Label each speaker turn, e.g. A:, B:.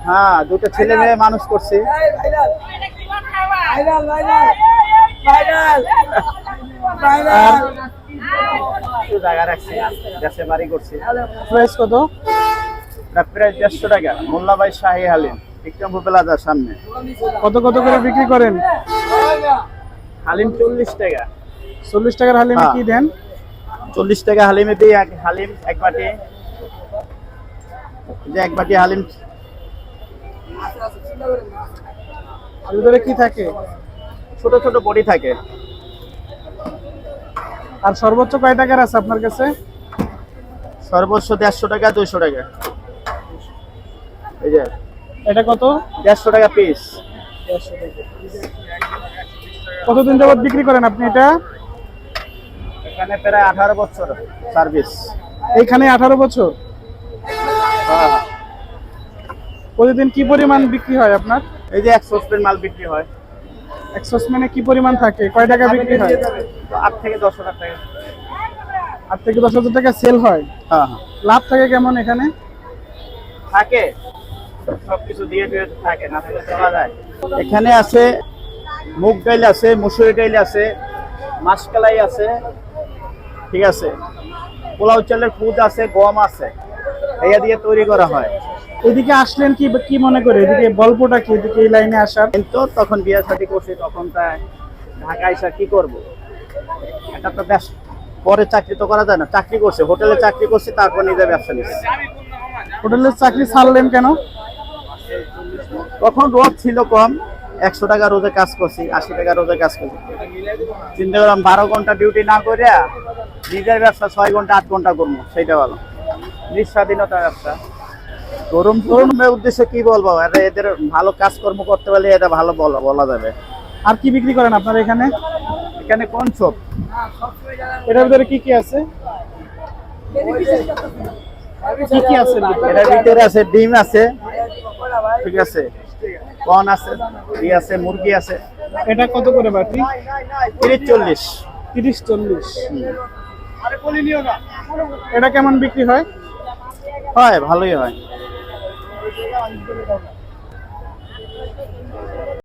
A: হ্যাঁ, দুটো ছেলে মেয়ে মানুষ করছি। জায়গা রাখছি, দেশে বাড়ি করছি।
B: প্রাইস কত?
A: প্রায় 150 টাকা। মোল্লাবাই শাহী হালিম, বিক্রমপুর প্লাজার সামনে।
B: কত কত করে বিক্রি করেন?
A: হালিম 40 টাকা।
B: 40 টাকার হালিমে কি দেন?
A: 40 টাকা হালিমে দিই হালিম এক বাটি। যে এক বাটি হালিম।
B: ভিতরে কি থাকে?
A: ছোট ছোট বড়ি থাকে।
B: আর সর্বোচ্চ কয় টাকার আছে আপনার কাছে?
A: সর্বোচ্চ 150 টাকা, 200 টাকা। এই যে
B: এটা কত?
A: 150 টাকা পিস।
B: কতদিন যাবত বিক্রি করেন আপনি এটা?
A: এখানে প্রায় 18 বছর সার্ভিস।
B: এইখানে 18 বছর?
A: হ্যাঁ।
B: প্রতিদিন কি পরিমাণ বিক্রি হয় আপনার?
A: এই যে 1 সসপেন মাল বিক্রি হয়।
B: 1 সসপেনে কি পরিমাণ থাকে? কয় টাকা বিক্রি হয়?
A: 8 থেকে 10,000 টাকা।
B: 8 থেকে 10,000 টাকা সেল হয়।
A: হ্যাঁ।
B: লাভ থাকে কেমন এখানে?
A: থাকে, সবকিছু দিয়ে দিয়ে থাকে, না থাকলে চলা যায়। এখানে আছে মুগ ডাল আছে, মসুরি ডাল আছে, মাসকলাই আছে, ঠিক আছে, পোলাও চালের খুদ আছে, গম আছে, এইয়া দিয়ে তৈরি করা হয়।
B: এদিকে আসলেন কি কি মনে করে? এদিকে গল্পটা কি এদিকে এই লাইনে আসার?
A: কিন্তু তখন বিয়ে শাদী করছি, তখন তাই ঢাকা এসে কি করবো, এটা তো বেশ পরে চাকরি তো করা যায় না। চাকরি করছে, হোটেলে চাকরি করছি, তারপর নিজের ব্যবসা নিচ্ছি।
B: হোটেলের চাকরি ছাড়লেন কেন?
A: তখন রোজ ছিল কম, 100 টাকা রোজে কাজ করছি, 80 টাকা রোজে কাজ করছি। চিন্তা করলাম 12 ঘন্টা ডিউটি না করে নিজের ব্যবসা 6 ঘন্টা 8 ঘন্টা করবো, সেইটা ভালো। নিঃস্বাধীনতা ব্যবসা। তরুণের উদ্দেশ্যে কি বলবো, এদের ভালো কাজকর্ম করতে পারলে এটা ভালো বলা যাবে।
B: আর কি বিক্রি করেন আপনার এখানে?
A: এখানে কোন সব,
B: এটার ভিতরে কি কি আছে? কি কি আছে
A: এটার ভিতরে? আছে ডিম আছে, ঠিক আছে, কর্ন আছে, ই আছে, মুরগি আছে।
B: এটা কত করে বাটি?
A: 30-40।
B: 30-40। এটা কেমন বিক্রি হয়?
A: হয়, ভালোই হয়।